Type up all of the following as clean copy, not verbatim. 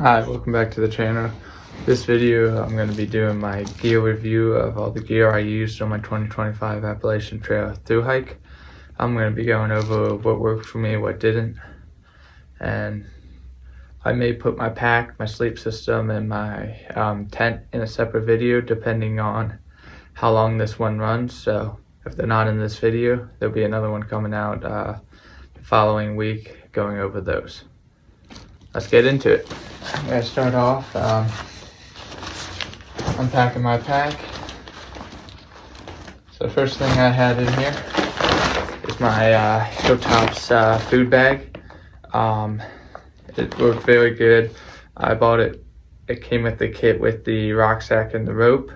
Hi, welcome back to the channel. This video I'm going to be doing my gear review of all the gear I used on my 2025 Appalachian Trail thru hike. I'm going to be going over what worked for me, what didn't, and I may put my pack, my sleep system, and my tent in a separate video depending on how long this one runs. So if they're not in this video, there'll be another one coming out the following week going over those. Let's get into it. I'm going to start off unpacking my pack. So the first thing I had in here is my Hilltop's food bag. It worked very good. I bought it. It came with the kit with the rucksack and the rope.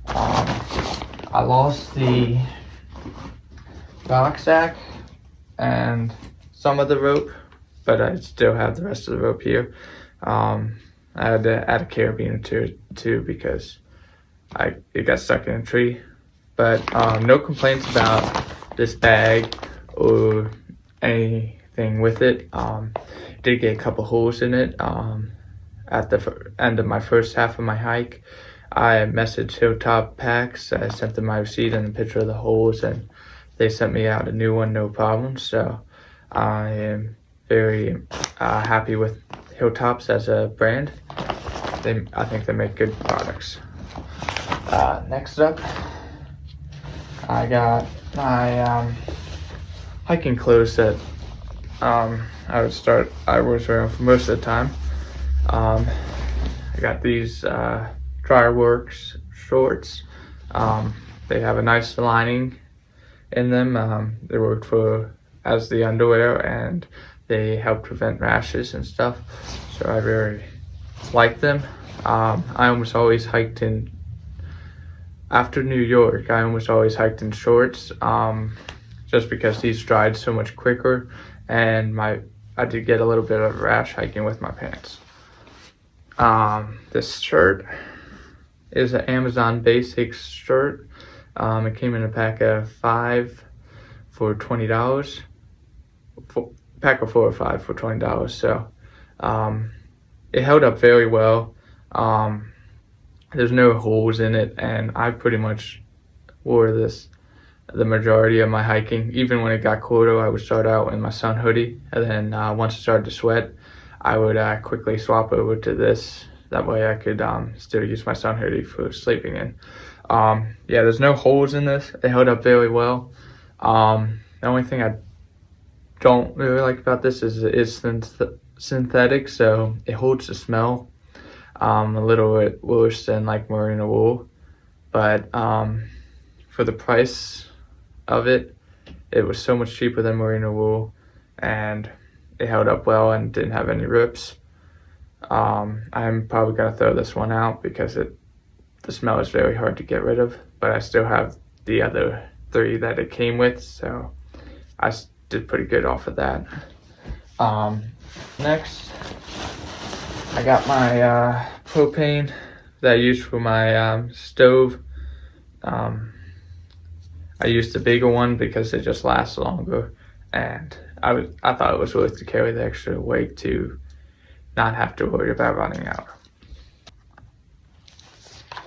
I lost the rucksack and some of the rope, but I still have the rest of the rope here. I had to add a carabiner to it too because it got stuck in a tree. But no complaints about this bag or anything with it. Did get a couple holes in it at the end of my first half of my hike. I messaged Hilltop Packs. I sent them my receipt and a picture of the holes, and they sent me out a new one, no problem. So I am very happy with Hilltops as a brand. I think they make good products. Next up, I got my hiking clothes that I was wearing for most of the time. I got these Dryworks shorts. They have a nice lining in them. They work as the underwear, and they help prevent rashes and stuff, so I very like them. I almost always hiked after New York, I almost always hiked in shorts, just because these dried so much quicker, and I did get a little bit of a rash hiking with my pants. This shirt is an Amazon Basics shirt. It came in a pack of 5 for $20. Pack of 4 or 5 for $20. So it held up very well. There's no holes in it, and I pretty much wore this the majority of my hiking. Even when it got colder, I would start out in my sun hoodie, and then once it started to sweat, I would quickly swap over to this. That way I could still use my sun hoodie for sleeping in. Yeah, there's no holes in this. It held up very well. The only thing I don't really like about this is it is synthetic, so it holds the smell a little bit worse than like merino wool, but for the price of it, it was so much cheaper than merino wool, and it held up well and didn't have any rips. I'm probably gonna throw this one out because the smell is very hard to get rid of, but I still have the other 3 that it came with, so I did pretty good off of that. Next, I got my propane that I use for my stove. I used the bigger one because it just lasts longer, and I thought it was worth to carry the extra weight to not have to worry about running out.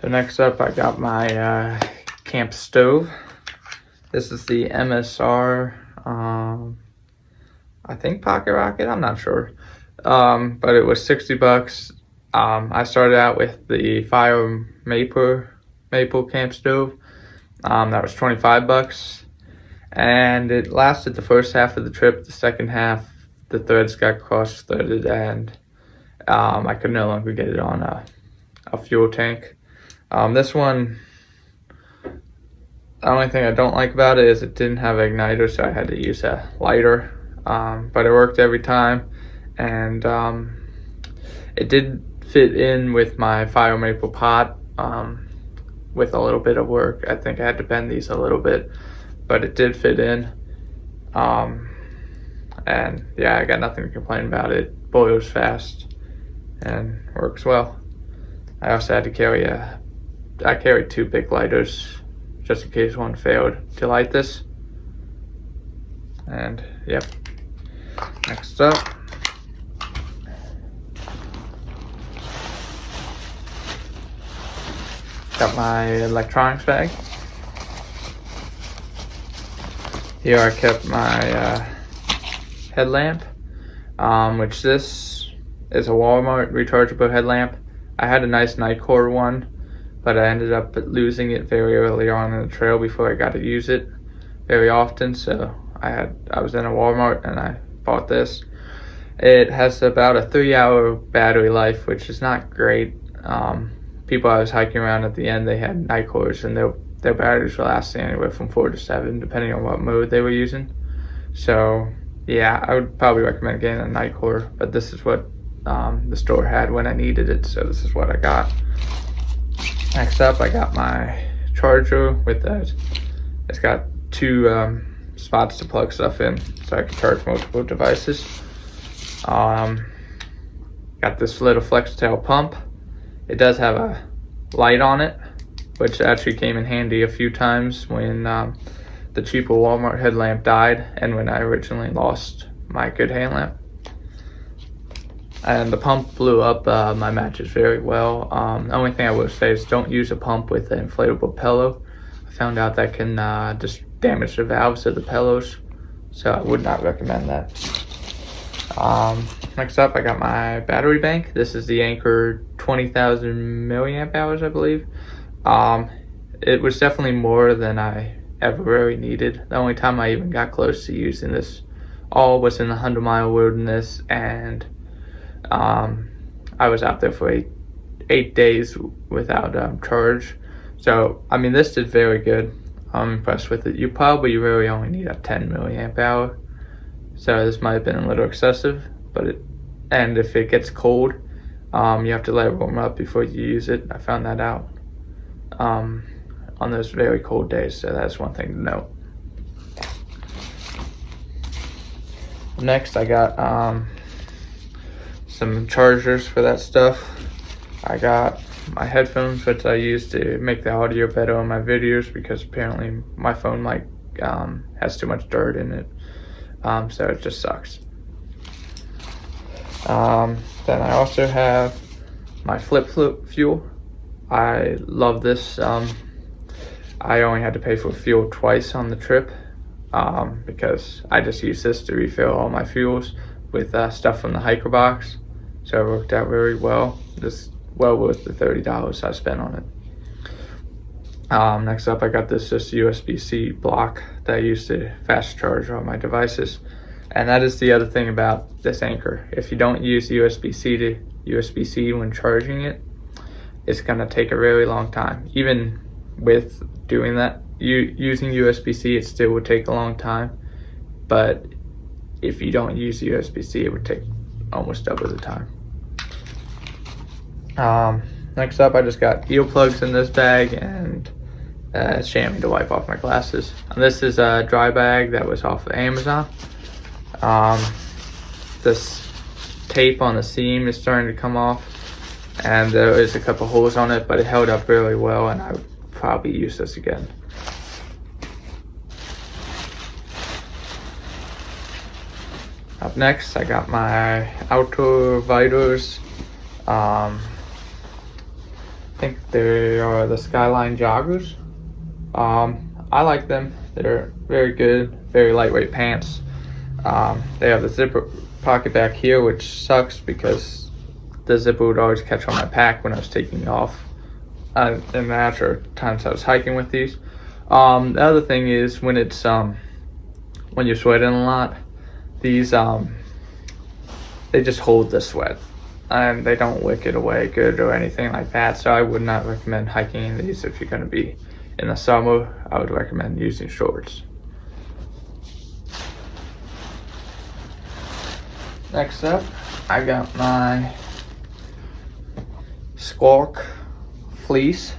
So next up, I got my camp stove. This is the MSR, I think Pocket Rocket, I'm not sure. But it was $60. I started out with the Fire Maple camp stove. That was $25, and it lasted the first half of the trip. The second half, the threads got cross-threaded, and I could no longer get it on a fuel tank. This one, the only thing I don't like about it is it didn't have an igniter, so I had to use a lighter. But it worked every time, and it did fit in with my Fire Maple pot with a little bit of work. I think I had to bend these a little bit, but it did fit in. And yeah, I got nothing to complain about. It boils fast and works well. I also had to I carried 2 big lighters just in case one failed to light this. And yep. Next up, got my electronics bag. Here I kept my headlamp, which this is a Walmart rechargeable headlamp. I had a nice Nightcore one, but I ended up losing it very early on in the trail before I got to use it very often. So I was in a Walmart and I bought this. It has about a 3-hour battery life, which is not great. People I was hiking around at the end, they had Nightcores, and their batteries were lasting anywhere from 4 to 7, depending on what mode they were using. So yeah, I would probably recommend getting a Nightcore, but this is what the store had when I needed it, so this is what I got. Next up, I got my charger with that. It's got 2 spots to plug stuff in, so I can charge multiple devices. Got this little flex tail pump. It does have a light on it, which actually came in handy a few times when the cheaper Walmart headlamp died and when I originally lost my good headlamp. And the pump blew up my matches very well. The only thing I will say is don't use a pump with an inflatable pillow. I found out that can just damage the valves of the pillows, so I would not recommend that. Next up, I got my battery bank. This is the Anchor 20,000 milliamp hours, I believe. It was definitely more than I ever really needed. The only time I even got close to using this all was in the 100-mile wilderness, and I was out there for eight days without charge. So I mean, this did very good. I'm impressed with it. You probably really only need a 10 milliamp hour, so this might have been a little excessive, but and if it gets cold, you have to let it warm up before you use it. I found that out on those very cold days, so that's one thing to note. Next, I got some chargers for that stuff. I got my headphones, which I use to make the audio better on my videos, because apparently my phone mic has too much dirt in it, so it just sucks. Then I also have my flip fuel. I love this. I only had to pay for fuel twice on the trip, because I just use this to refill all my fuels with stuff from the hiker box. So it worked out very well. Just well worth the $30 I spent on it. Next up, I got this just USB-C block that I use to fast charge all my devices. And that is the other thing about this Anchor. If you don't use USB-C to USB-C when charging it, it's gonna take a really long time. Even with doing that, using USB-C, it still would take a long time. But if you don't use USB-C, it would take almost double the time. Next up, I just got earplugs in this bag and a chamois to wipe off my glasses. And this is a dry bag that was off of Amazon. This tape on the seam is starting to come off, and there is a couple holes on it, but it held up really well, and I would probably use this again. Up next, I got my outdoor Vitors. I think they are the Skyline joggers. I like them. They're very good, very lightweight pants. They have the zipper pocket back here, which sucks because the zipper would always catch on my pack when I was taking it off in that, or times I was hiking with these. The other thing is when it's when you're sweating a lot, these they just hold the sweat and they don't wick it away good or anything like that. So I would not recommend hiking in these if you're going to be in the summer. I would recommend using shorts. Next up, I got my Squawk fleece.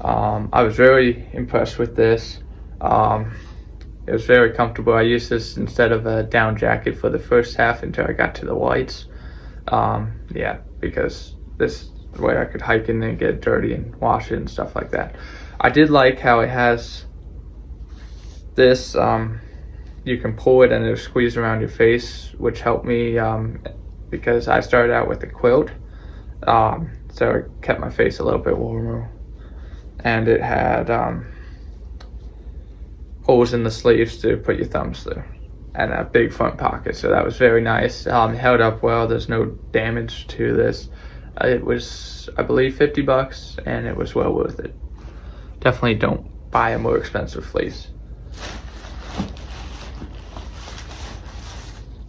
I was very impressed with this. It was very comfortable. I used this instead of a down jacket for the first half until I got to the whites. Yeah, because this is the way I could hike in and get dirty and wash it and stuff like that. I did like how it has this, you can pull it and it'll squeeze around your face, which helped me because I started out with a quilt. So it kept my face a little bit warmer and it had holes in the sleeves to put your thumbs through, and a big front pocket, so that was very nice. It held up well. There's no damage to this. It was, I believe, $50, and it was well worth it. Definitely don't buy a more expensive fleece.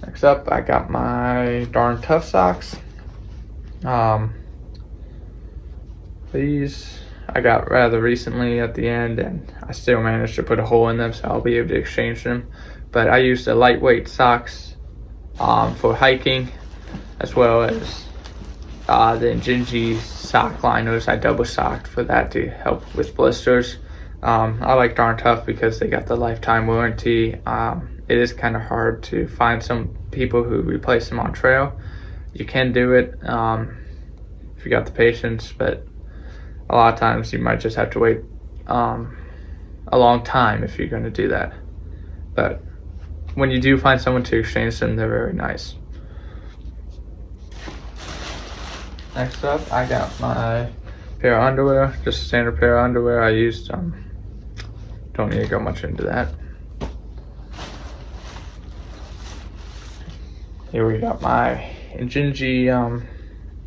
Next up, I got my Darn Tough socks. These I got rather recently at the end, and I still managed to put a hole in them, so I'll be able to exchange them. But I used the lightweight socks for hiking, as well as the Injinji sock liners. I double socked for that to help with blisters. I like Darn Tough because they got the lifetime warranty. It is kind of hard to find some people who replace them on trail. You can do it if you got the patience, but a lot of times you might just have to wait a long time if you're going to do that. But when you do find someone to exchange them, they're very nice. Next up, I got my pair of underwear, just a standard pair of underwear I used. Don't need to go much into that. Here we got my Injinji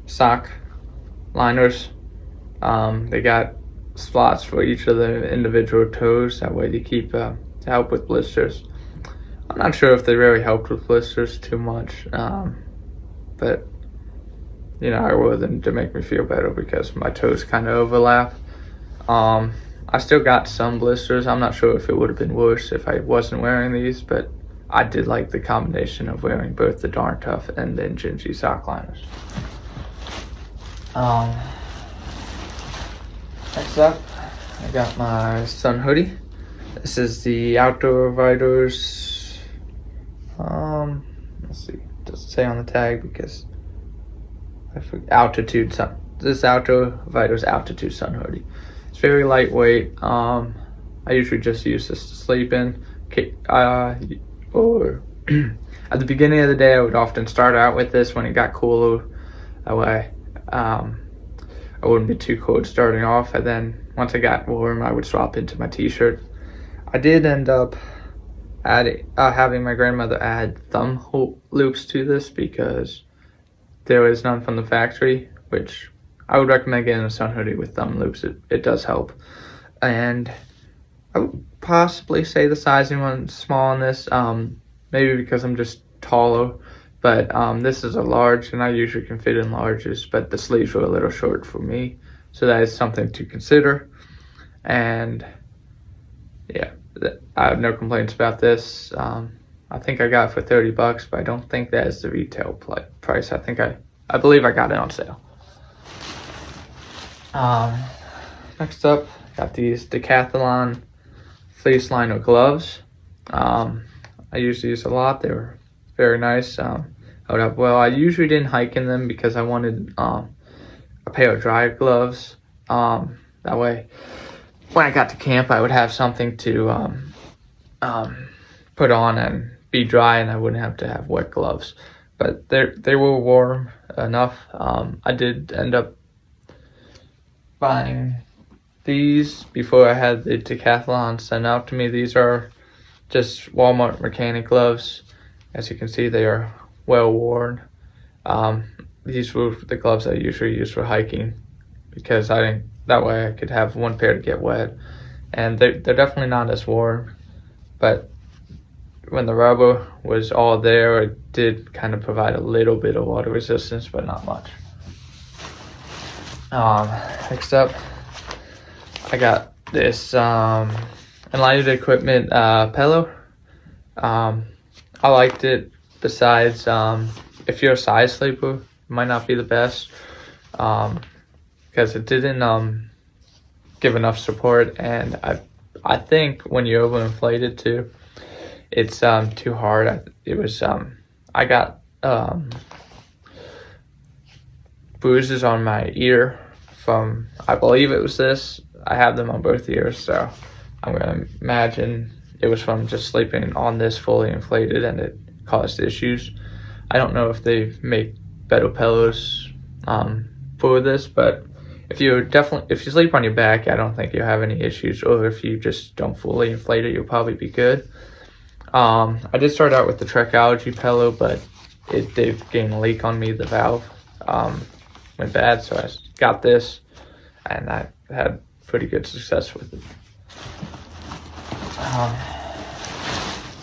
sock liners. They got slots for each of the individual toes, that way they keep to help with blisters. I'm not sure if they really helped with blisters too much, but you know, I wore them to make me feel better because my toes kind of overlap. I still got some blisters. I'm not sure if it would have been worse if I wasn't wearing these, but I did like the combination of wearing both the Darn Tough and the Injinji sock liners. Next up, I got my sun hoodie. This is the Outdoor Vitals. Let's see, it doesn't say on the tag because I forget. Altitude sun. This Outdoor Vitals Altitude sun hoodie. It's very lightweight. I usually just use this to sleep in. Or at the beginning of the day, I would often start out with this when it got cooler. That way, I wouldn't be too cold starting off, and then once I got warm, I would swap into my t-shirt. I did end up having my grandmother add thumb loops to this because there was none from the factory, which I would recommend getting a sun hoodie with thumb loops. It does help. And I would possibly say the sizing one's small on this, maybe because I'm just taller. But this is a large, and I usually can fit in larges, but the sleeves were a little short for me. So that is something to consider. And yeah, I have no complaints about this. I think I got it for $30, but I don't think that is the retail price. I believe I got it on sale. Next up, got these Decathlon fleece liner gloves. I use these a lot. They were very nice. Held up well. I usually didn't hike in them because I wanted a pair of dry gloves. That way, when I got to camp, I would have something to put on and be dry, and I wouldn't have to have wet gloves. But they were warm enough. I did end up buying these before I had the Decathlon sent out to me. These are just Walmart mechanic gloves. As you can see, they are well worn. These were the gloves I usually use for hiking because that way I could have one pair to get wet. And they're definitely not as warm, but when the rubber was all there, it did kind of provide a little bit of water resistance, but not much. Next up, I got this Enlightened Equipment pillow. I liked it. Besides, if you're a side sleeper, it might not be the best because it didn't give enough support, and I think when you overinflate it too, it's too hard. I got bruises on my ear from, I believe it was this. I have them on both ears, so I'm gonna imagine it was from just sleeping on this fully inflated and it caused issues. I don't know if they make better pillows for this, but if you sleep on your back, I don't think you'll have any issues, or if you just don't fully inflate it, you'll probably be good. I did start out with the Trekology pillow, but it did gain a leak on me. The valve went bad, so I got this, and I had pretty good success with it.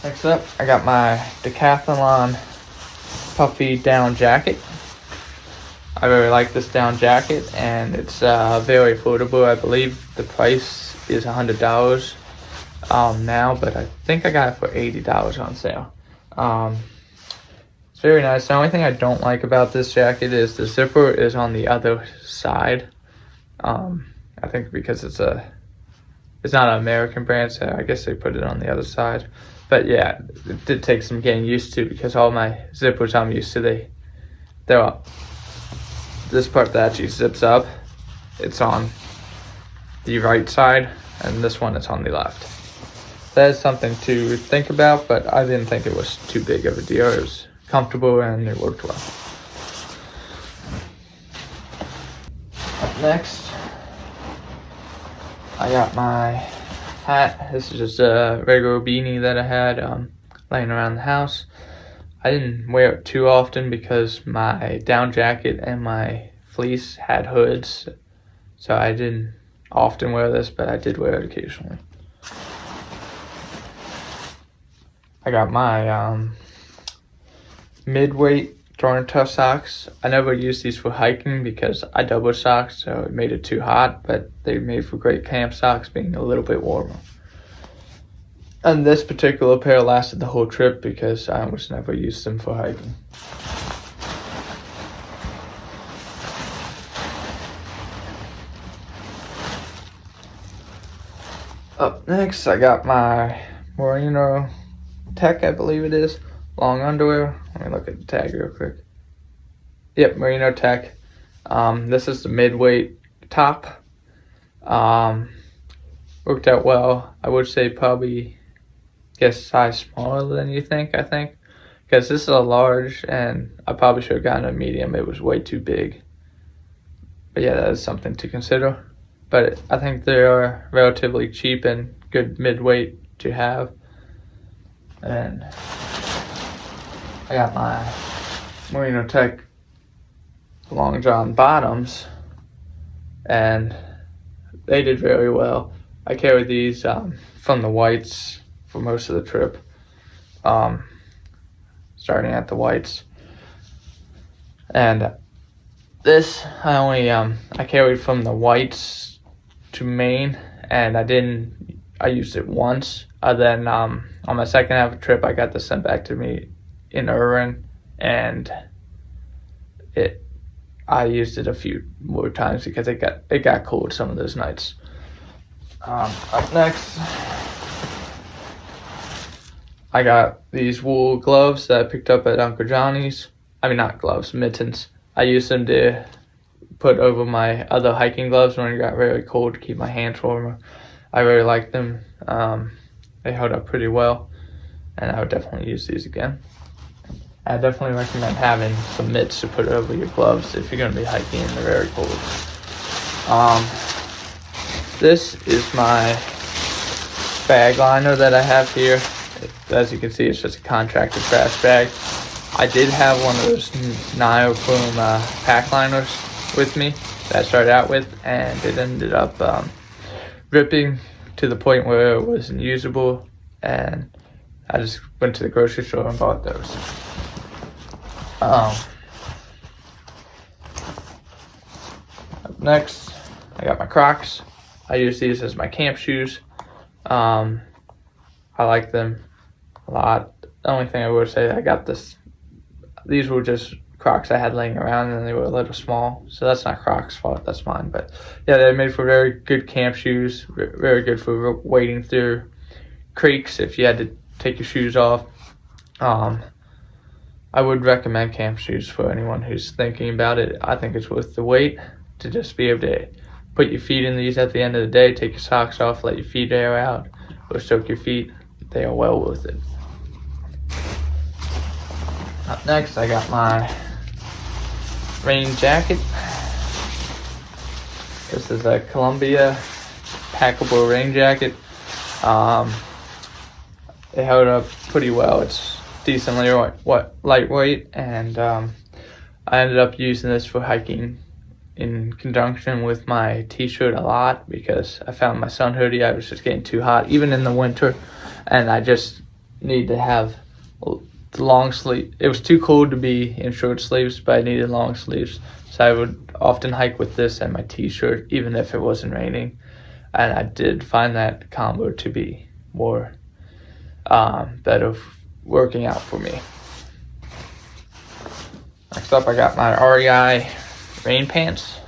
Next up, I got my Decathlon puffy down jacket. I really like this down jacket, and it's very affordable. I believe the price is $100 now, but I think I got it for $80 on sale. It's very nice. The only thing I don't like about this jacket is the zipper is on the other side. I think because it's not an American brand, so I guess they put it on the other side. But yeah, it did take some getting used to, because all my zippers I'm used to, they're up. This part that actually zips up, it's on the right side, and this one is on the left. That is something to think about, but I didn't think it was too big of a deal. It was comfortable and it worked well. Up next, I got my hat. This is just a regular beanie that I had laying around the house. I didn't wear it too often because my down jacket and my fleece had hoods, so I didn't often wear this, but I did wear it occasionally. I got my mid-weight Jordan Tough socks. I never used these for hiking because I double socked, so it made it too hot, but they made for great camp socks, being a little bit warmer. And this particular pair lasted the whole trip because I almost never used them for hiking. Up next, I got my Merino Tech, I believe it is, long underwear. Let me look at the tag real quick. Yep, Merino Tech. This is the mid-weight top. Worked out well. I would say probably size smaller than you think, I think. Because this is a large, and I probably should have gotten a medium. It was way too big. But yeah, that is something to consider. But I think they are relatively cheap and good mid-weight to have. And I got my Merino Tech long john bottoms, and they did very well. I carried these from the whites for most of the trip, starting at the whites. And this I carried from the whites to Maine, and I used it once. Then on my second half of the trip, I got this sent back to me in Irvine, and I used it a few more times because it got cold some of those nights. Up next, I got these wool gloves that I picked up at Uncle Johnny's. I mean, not gloves, mittens. I used them to put over my other hiking gloves when it got really cold to keep my hands warmer. I really like them. They held up pretty well, and I would definitely use these again. I definitely recommend having some mitts to put over your gloves if you're going to be hiking in the very cold. This is my bag liner that I have here. As you can see, it's just a contractor trash bag. I did have one of those Nioplume pack liners with me that I started out with, and it ended up ripping to the point where it wasn't usable, and I just went to the grocery store and bought those. Up next, I got my Crocs. I use these as my camp shoes. I like them a lot. The only thing I would say, these were just Crocs I had laying around, and they were a little small, so that's not Crocs' fault, that's mine. But yeah, they're made for very good camp shoes, very good for wading through creeks if you had to take your shoes off. I would recommend camp shoes for anyone who's thinking about it. I think it's worth the wait to just be able to put your feet in these at the end of the day, take your socks off, let your feet air out, or soak your feet. They are well worth it. Up next, I got my rain jacket. This is a Columbia packable rain jacket. It held up pretty well. It's decently lightweight, and I ended up using this for hiking in conjunction with my t-shirt a lot, because I found my sun hoodie, I was just getting too hot even in the winter, and I just need to have the long sleeve. It was too cold to be in short sleeves, but I needed long sleeves, so I would often hike with this and my t-shirt even if it wasn't raining, and I did find that combo to be more better working out for me. Next up, I got my REI rain pants.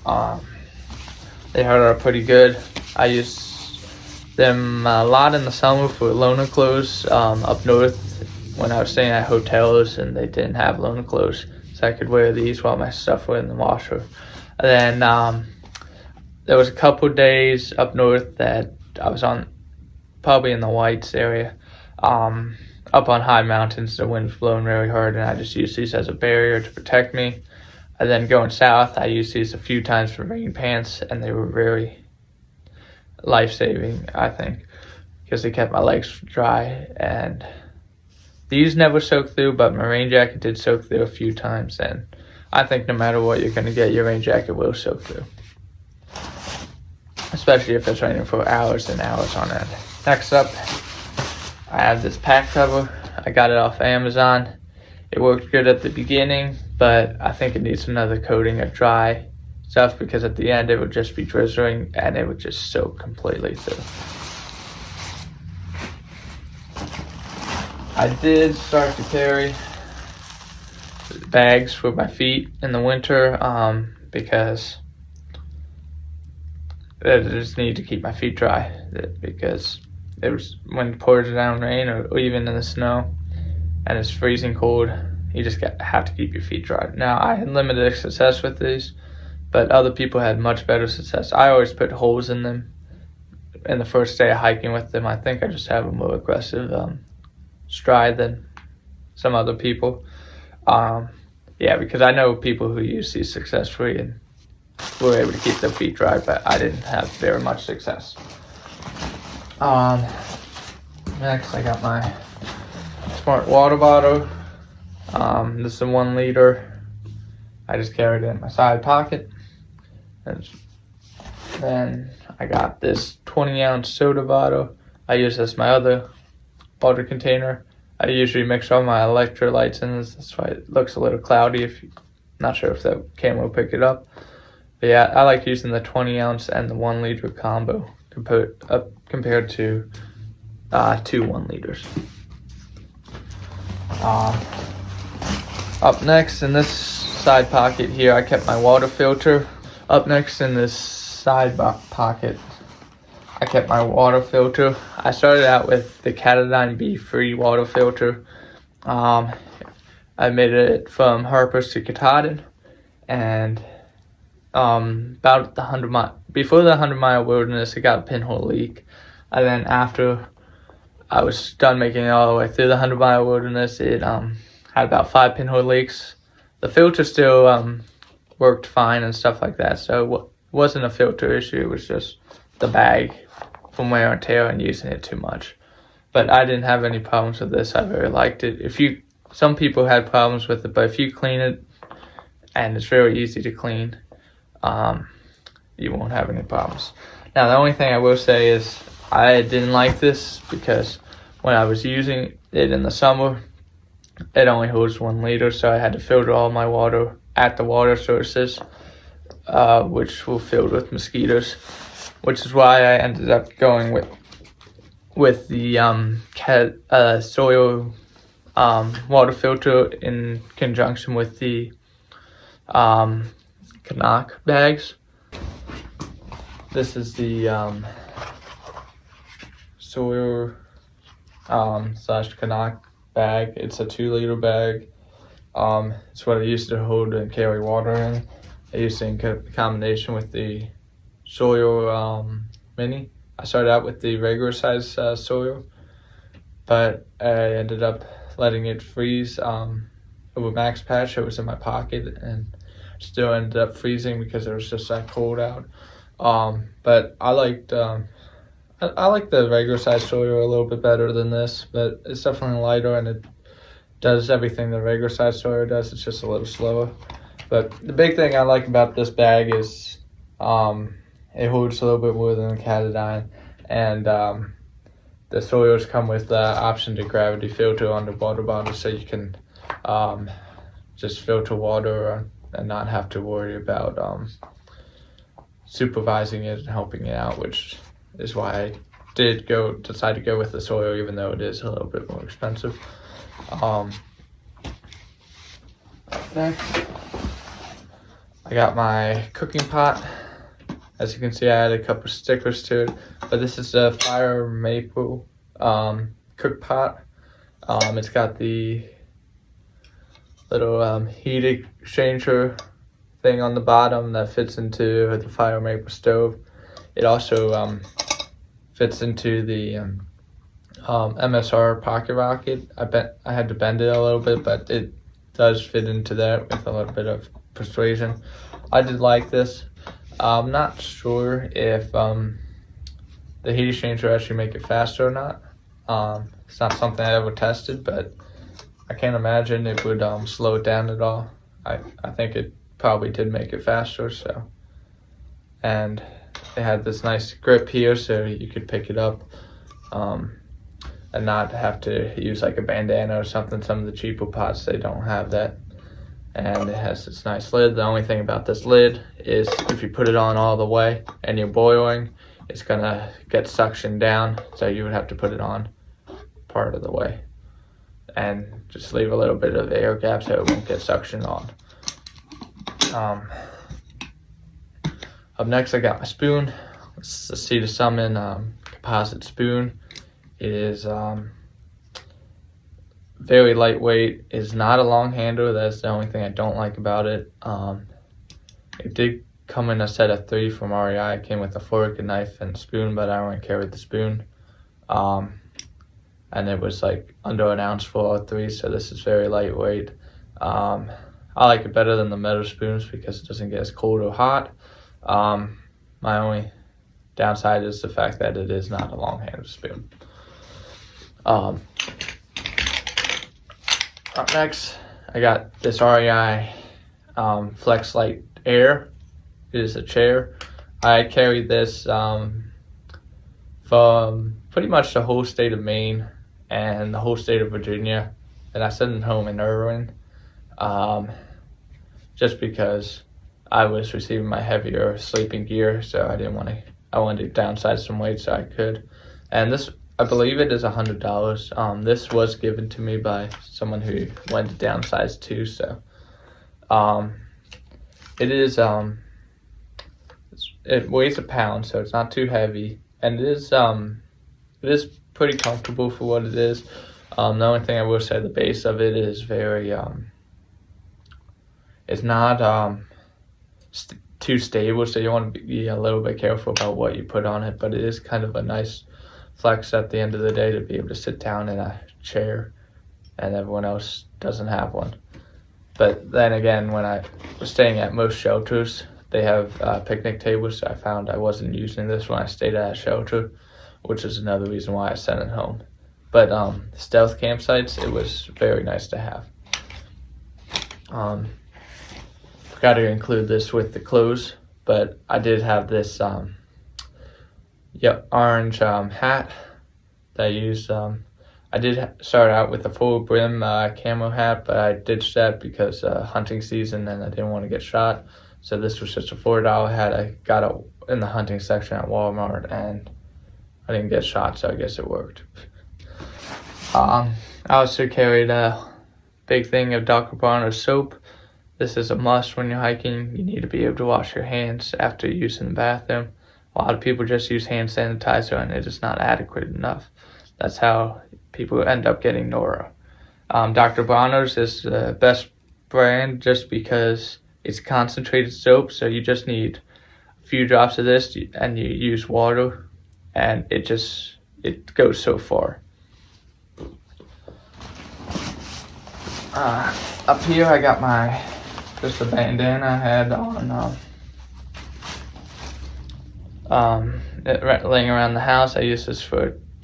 They held up pretty good. I use them a lot in the summer for loaner clothes up north when I was staying at hotels and they didn't have loaner clothes, so I could wear these while my stuff was in the washer. And then there was a couple days up north that I was on, probably in the Whites area, up on high mountains. The wind's blowing really hard, and I just used these as a barrier to protect me. And then going south, I used these a few times for rain pants, and they were very life-saving, I think, because they kept my legs dry. And these never soaked through, but my rain jacket did soak through a few times, and I think no matter what you're going to get, your rain jacket will soak through, especially if it's raining for hours and hours on end. Next up, I have this pack cover. I got it off Amazon. It worked good at the beginning, but I think it needs another coating of dry stuff, because at the end it would just be drizzling and it would just soak completely through. I did start to carry bags for my feet in the winter because I just need to keep my feet dry, because it was when it pours down rain or even in the snow and it's freezing cold, you just have to keep your feet dry. Now, I had limited success with these, but other people had much better success. I always put holes in them in the first day of hiking with them. I think I just have a more aggressive stride than some other people. Yeah, because I know people who use these successfully and were able to keep their feet dry, but I didn't have very much success. Next, I got my Smart water bottle. This is a 1 liter. I just carried it in my side pocket. And then I got this 20-ounce soda bottle. I use this as my other water container. I usually mix all my electrolytes in this. That's why it looks a little cloudy. Not sure if the camera will pick it up. But yeah, I like using the 20-ounce and the 1 liter combo compared to 2 1 liters. Up next in this side pocket here, I kept my water filter. Up next in this side pocket, I kept my water filter. I started out with the Katadyn B-free water filter. I made it from Harper's to Katahdin, and about the 100-mile, before the 100-mile wilderness, it got a pinhole leak, and then after I was done making it all the way through the 100-mile wilderness, it had about 5 pinhole leaks. The filter still worked fine and stuff like that, so it wasn't a filter issue. It was just the bag from wear and tear and using it too much. But I didn't have any problems with this. I very liked it. Some people had problems with it, but if you clean it, and it's very easy to clean, you won't have any problems. Now, the only thing I will say is I didn't like this because when I was using it in the summer, it only holds 1 liter, so I had to filter all my water at the water sources, which were filled with mosquitoes, which is why I ended up going with the soil water filter in conjunction with the Canuck bags. This is the soil slash Canuck bag. It's a 2 liter bag. It's what I used to hold and carry water in. I used it in combination with the soil mini. I started out with the regular size soil, but I ended up letting it freeze over max patch. It was in my pocket, and still ended up freezing because it was just that cold out. But I liked I like the regular size soil a little bit better than this, but it's definitely lighter and it does everything the regular size soil does. It's just a little slower. But the big thing I like about this bag is it holds a little bit more than a Catadine, and the soils come with the option to gravity filter on the water bottle, so you can just filter water and not have to worry about supervising it and helping it out, which is why I decide to go with the soil, even though it is a little bit more expensive. Next, I got my cooking pot. As you can see, I added a couple stickers to it, but this is a fire maple cook pot. It's got the little heat exchanger thing on the bottom that fits into the fire maple stove. It also fits into the MSR pocket rocket. I had to bend it a little bit, but it does fit into that with a little bit of persuasion. I did like this. I'm not sure if the heat exchanger actually make it faster or not. It's not something I ever tested, but I can't imagine it would slow it down at all. I think it probably did make it faster. So, and it had this nice grip here, so you could pick it up and not have to use like a bandana or something. Some of the cheaper pots, they don't have that. And it has this nice lid. The only thing about this lid is if you put it on all the way and you're boiling, it's gonna get suctioned down, so you would have to put it on part of the way and just leave a little bit of air gap so it won't get suctioned on. Up next, I got my spoon. It's the Sea to Summon composite spoon. It is very lightweight. It's not a long handle. That's the only thing I don't like about it. It did come in a set of 3 from REI. It came with a fork, a knife, and a spoon, but I only carried the spoon. And it was like under an ounce for all 3, so this is very lightweight. I like it better than the metal spoons because it doesn't get as cold or hot. My only downside is the fact that it is not a long-handled spoon. Up next, I got this REI Flex Light Air. It is a chair. I carried this from pretty much the whole state of Maine and the whole state of Virginia, and I sent it home in Irving, just because I was receiving my heavier sleeping gear, so I wanted to downsize some weight so I could. And this, I believe it is $100. This was given to me by someone who wanted to downsize too, so it is it weighs a pound, so it's not too heavy, and it is pretty comfortable for what it is. The only thing I will say, the base of it is very it's not too stable, so you want to be a little bit careful about what you put on it, but it is kind of a nice flex at the end of the day to be able to sit down in a chair and everyone else doesn't have one. But then again, when I was staying at most shelters, they have picnic tables, so I found I wasn't using this when I stayed at a shelter, which is another reason why I sent it home. But stealth campsites, it was very nice to have. Forgot to include this with the clothes, but I did have this orange hat that I used. I did start out with a full brim camo hat, but I ditched that because hunting season and I didn't want to get shot. So this was just a $4 hat. I got it in the hunting section at Walmart and I didn't get shot, so I guess it worked. I also carried a big thing of Dr. Bronner's soap. This is a must when you're hiking. You need to be able to wash your hands after using the bathroom. A lot of people just use hand sanitizer and it is not adequate enough. That's how people end up getting Nora. Dr. Bronner's is the best brand just because it's concentrated soap, so you just need a few drops of this and you use water and it goes so far. Up here I got my just a bandana I had on, laying around the house. I use this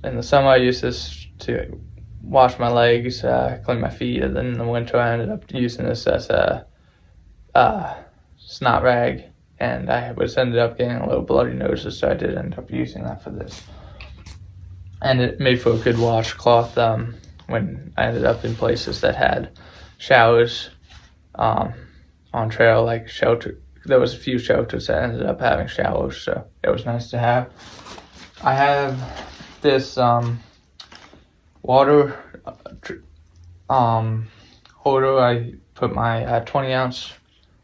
in the summer I use this to wash my legs, clean my feet, and then in the winter I ended up using this as a snot rag, and I ended up getting a little bloody noses, so I did end up using that for this. And it made for a good washcloth when I ended up in places that had showers on trail, like shelter. There was a few shelters that ended up having showers, so it was nice to have. I have this water holder. I put my 20 ounce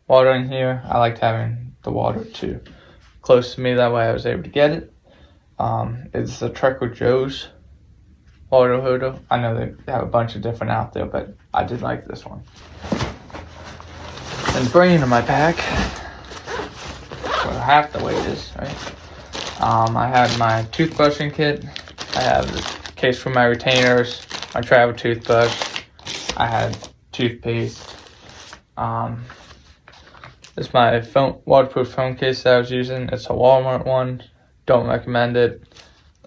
water in here. I liked having the water close to me, that way I was able to get it. It's the Trekker Joe's water holder. I know they have a bunch of different out there, but I did like this one. And bringing in my pack, well, half the weight is, right? I had my toothbrushing kit. I have the case for my retainers, my travel toothbrush. I had toothpaste. This is my waterproof phone case that I was using. It's a Walmart one. Don't recommend it.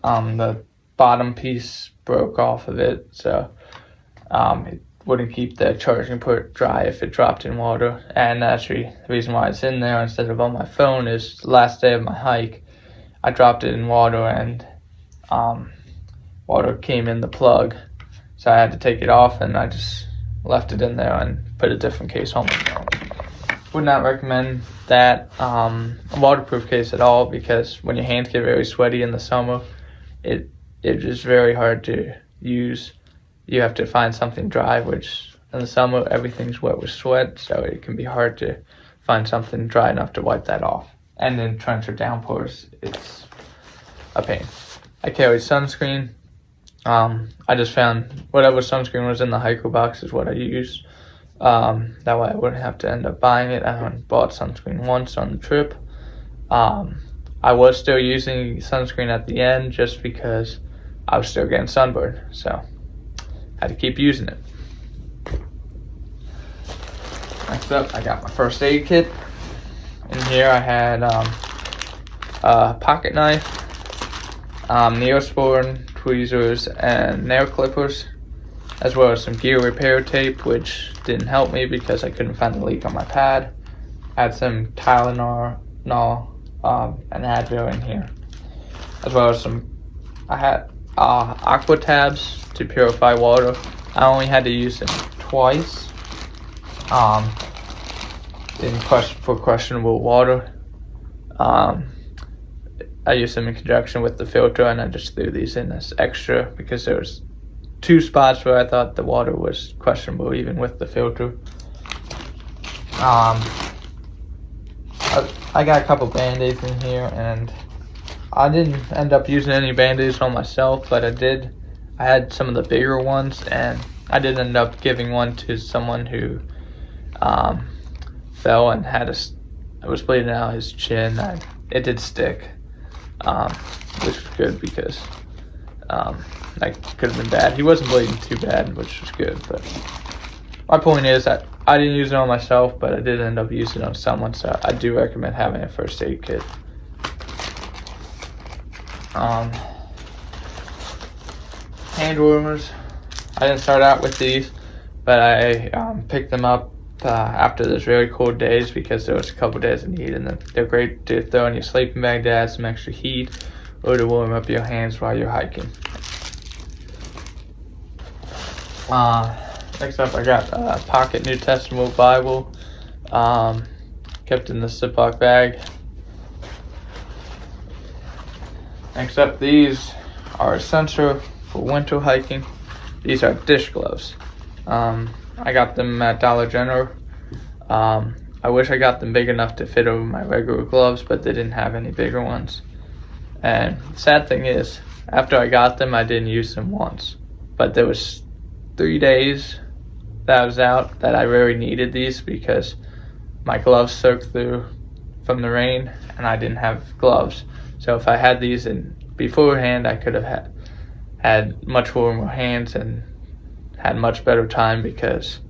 The bottom piece broke off of it, so it wouldn't keep the charging port dry if it dropped in water. And actually, the reason why it's in there instead of on my phone is the last day of my hike, I dropped it in water and water came in the plug, so I had to take it off, and I just left it in there and put a different case on it. Would not recommend that a waterproof case at all, because when your hands get very sweaty in the summer, it is very hard to use. You have to find something dry, which in the summer everything's wet with sweat, so it can be hard to find something dry enough to wipe that off. And in torrential downpours, it's a pain. I carried sunscreen. I just found whatever sunscreen was in the hiker box is what I used. That way I wouldn't have to end up buying it. I only bought sunscreen once on the trip. I was still using sunscreen at the end just because I was still getting sunburned, so I had to keep using it. Next up, I got my first aid kit. In here I had a pocket knife, Neosporin, tweezers, and nail clippers, as well as some gear repair tape, which didn't help me because I couldn't find the leak on my pad. I had some Tylenol, and Advil in here, as well as I had aqua tabs to purify water. I only had to use them twice for questionable water. I used them in conjunction with the filter, and I just threw these in as extra because there was 2 spots where I thought the water was questionable even with the filter. I got a couple band-aids in here, and I didn't end up using any band-aids on myself, but I had some of the bigger ones, and I did end up giving one to someone who fell and it was bleeding out his chin. It did stick, which was good because that could have been bad. He wasn't bleeding too bad, which was good, but my point is that I didn't use it on myself, but I did end up using it on someone, so I do recommend having a first aid kit. Hand warmers. I didn't start out with these, but I picked them up after those very cold days because there was a couple days in heat, and they're great to throw in your sleeping bag to add some extra heat or to warm up your hands while you're hiking. Next up, I got a pocket New Testament Bible, kept in the Ziploc bag. Next up, these are essential for winter hiking. These are dish gloves. I got them at Dollar General. I wish I got them big enough to fit over my regular gloves, but they didn't have any bigger ones. And the sad thing is, after I got them, I didn't use them once. But there was 3 days that I was out that I really needed these because my gloves soaked through from the rain and I didn't have gloves. So if I had these in beforehand, I could have had much warmer hands and had much better time, because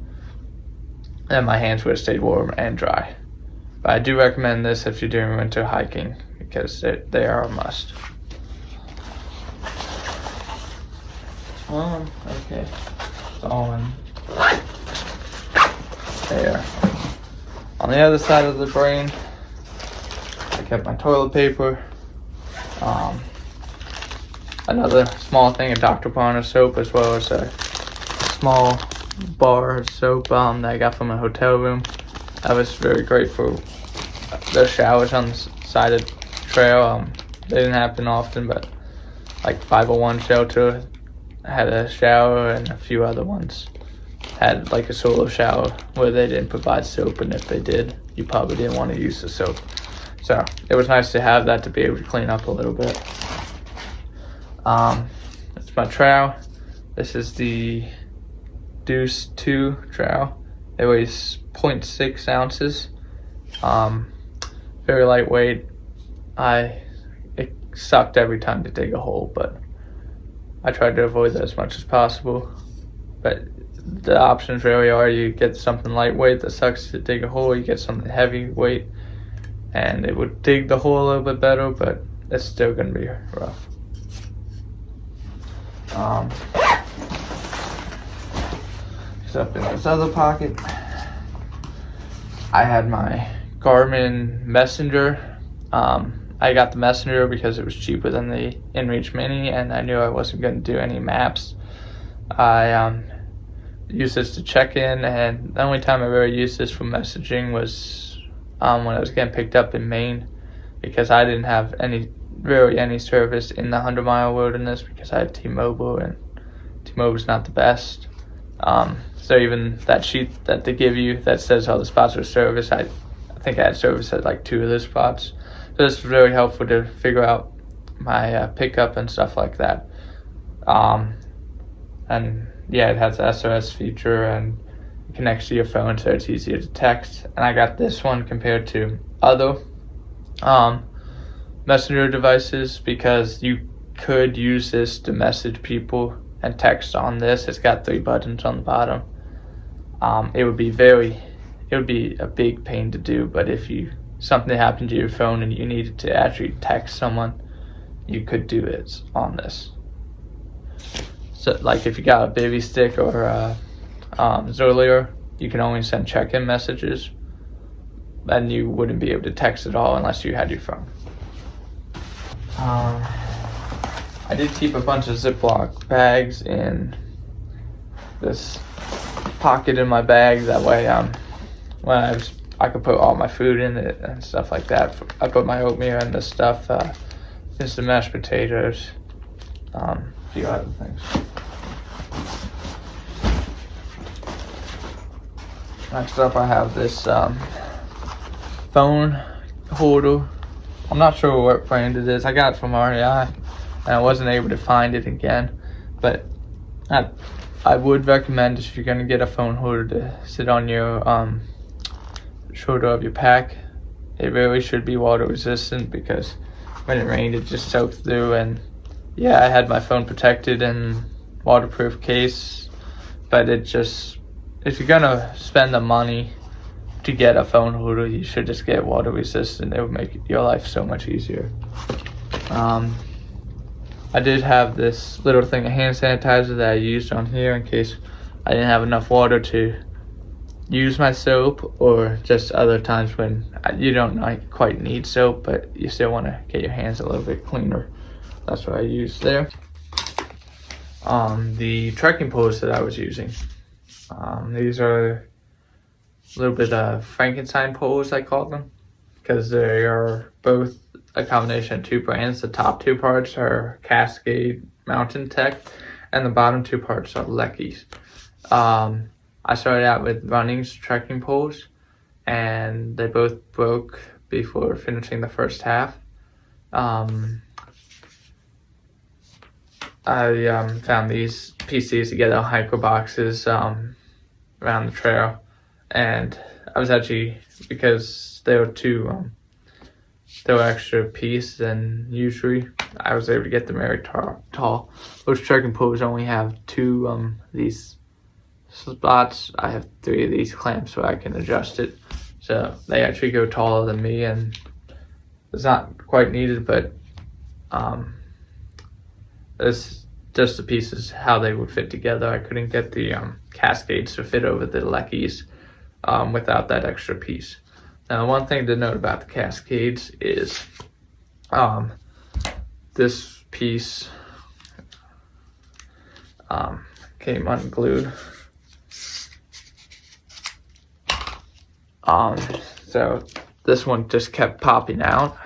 and my hands would have stayed warm and dry. But I do recommend this if you're doing winter hiking because they are a must. Okay. It's all in there. On the other side of the brain, I kept my toilet paper. Another small thing, a Dr. Bronner soap, as well as a small bar of soap that I got from a hotel room. That was very great for the showers on the side of the trail. They didn't happen often, but like 501 shelter had a shower, and a few other ones had like a solo shower where they didn't provide soap, and if they did, you probably didn't want to use the soap. So it was nice to have that to be able to clean up a little bit. It's my trowel. This is the Deuce 2 trowel. It weighs 0.6 ounces. Very lightweight. It sucked every time to dig a hole, but I tried to avoid that as much as possible. But the options really are: you get something lightweight that sucks to dig a hole, you get something heavyweight, and it would dig the hole a little bit better, but it's still going to be rough. Up in this other pocket, I had my Garmin Messenger. I got the Messenger because it was cheaper than the InReach Mini, and I knew I wasn't going to do any maps. I used this to check in, and the only time I really used this for messaging was when I was getting picked up in Maine, because I didn't have any service in the 100-mile wilderness because I have T-Mobile, and T-Mobile's not the best. So even that sheet that they give you that says all the spots are service, I think I had service at like 2 of those spots. So this was really helpful to figure out my pickup and stuff like that. And yeah, it has the SOS feature and it connects to your phone, so it's easier to text. And I got this one compared to other messenger devices because you could use this to message people and text on this. It's got 3 buttons on the bottom. It would be a big pain to do, but if something happened to your phone and you needed to actually text someone, you could do it on this. So like if you got a baby stick or Zollier, you can only send check-in messages, and you wouldn't be able to text at all unless you had your phone. I did keep a bunch of Ziploc bags in this pocket in my bag. That way, when I could put all my food in it and stuff like that. I put my oatmeal in this stuff, instant mashed potatoes, a few other things. Next up, I have this phone holder. I'm not sure what brand it is. I got it from REI, and I wasn't able to find it again. But I would recommend, if you're going to get a phone holder, to sit on your shoulder of your pack. It really should be water resistant, because when it rained, it just soaked through. And yeah, I had my phone protected in waterproof case, but it just, if you're going to spend the money to get a phone holder, you should just get water resistant. It would make your life so much easier. I did have this little thing of hand sanitizer that I used on here in case I didn't have enough water to use my soap, or just other times when you don't quite need soap, but you still want to get your hands a little bit cleaner. That's what I used there. The trekking poles that I was using, these are a little bit of Frankenstein poles, I call them, because they are both a combination of 2 brands. The top 2 parts are Cascade Mountain Tech, and the bottom 2 parts are Leckies. I started out with Running's trekking poles, and they both broke before finishing the first half. I found these PCs together on hiker boxes around the trail, and I was actually, because they were they were extra piece than usually, I was able to get them very tall. Those trekking poles only have 2 these spots, I have 3 of these clamps so I can adjust it. So they actually go taller than me, and it's not quite needed, but it's just the pieces, how they would fit together. I couldn't get the cascades to fit over the leckies without that extra piece. Now, one thing to note about the cascades is this piece came unglued. So this one just kept popping out.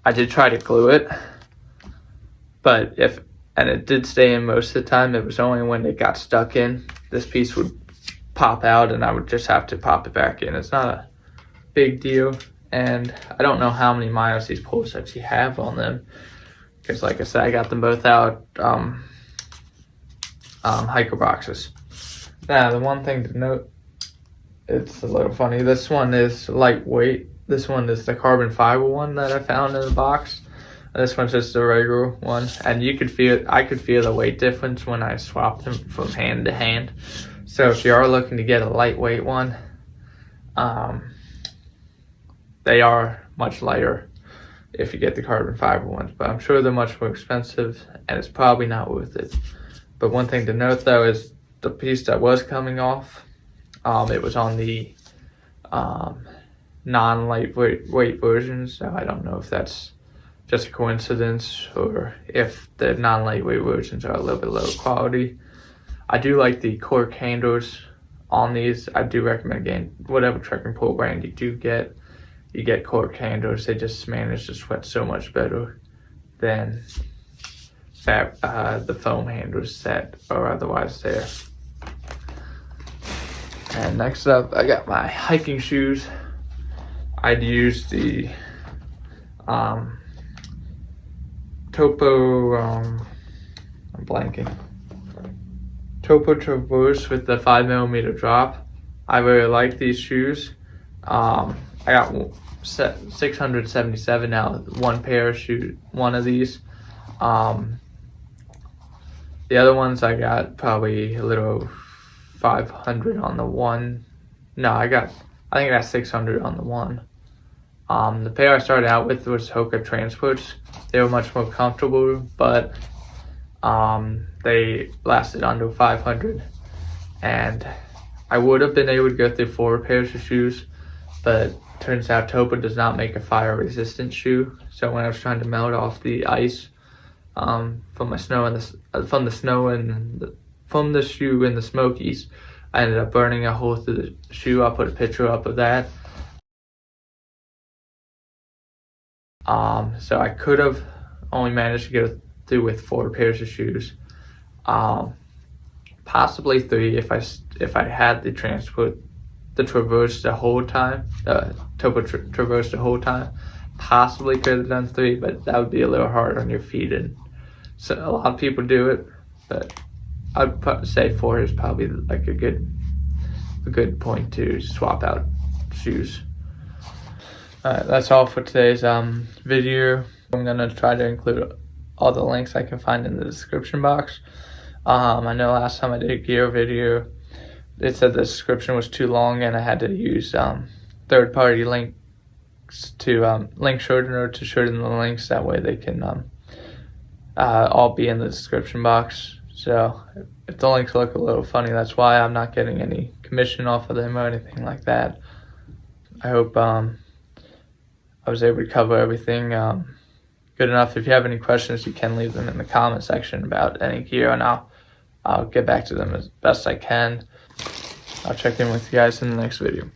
I did try to glue it, but and it did stay in most of the time. It was only when it got stuck in, this piece would pop out and I would just have to pop it back in. It's not a big deal, and I don't know how many miles these poles actually have on them, because like I said, I got them both out hiker boxes. Now, the one thing to note, it's a little funny, this one is lightweight. This one is the carbon fiber one that I found in the box. This one's just a regular one, and I could feel the weight difference when I swapped them from hand to hand. So if you are looking to get a lightweight one, they are much lighter if you get the carbon fiber ones, but I'm sure they're much more expensive and it's probably not worth it. But one thing to note though is the piece that was coming off, it was on the non-lightweight version, so I don't know if that's just a coincidence or if the non-lightweight versions are a little bit lower quality. I do like the cork handles on these. I do recommend, again, whatever trekking pole brand you do get, you get cork handles. They just manage to sweat so much better than the foam handles that are otherwise there. And next up, I got my hiking shoes. I'd use the Topo, I'm blanking. Topo Traverse with the 5mm drop. I really like these shoes. I got 677 now, one pair of shoes, one of these. The other ones I got probably a little 500 on the one. No, I think I got 600 on the one. The pair I started out with was Hoka Transports. They were much more comfortable, but they lasted under 500. And I would have been able to go through 4 pairs of shoes, but turns out Topo does not make a fire resistant shoe. So when I was trying to melt off the ice from the shoe in the Smokies, I ended up burning a hole through the shoe. I'll put a picture up of that. So I could have only managed to go through with 4 pairs of shoes, possibly 3 if I had the Traverse the whole time, Topo Traverse the whole time. Possibly could have done 3, but that would be a little hard on your feet, and so a lot of people do it. But I'd say 4 is probably like a good point to swap out shoes. That's all for today's video. I'm gonna try to include all the links I can find in the description box. I know last time I did a gear video, it said the description was too long and I had to use third-party links to link shortener to shorten the links. That way they can all be in the description box. So if the links look a little funny, that's why. I'm not getting any commission off of them or anything like that. I hope I was able to cover everything good enough. If you have any questions, you can leave them in the comment section about any gear, and I'll get back to them as best I can. I'll check in with you guys in the next video.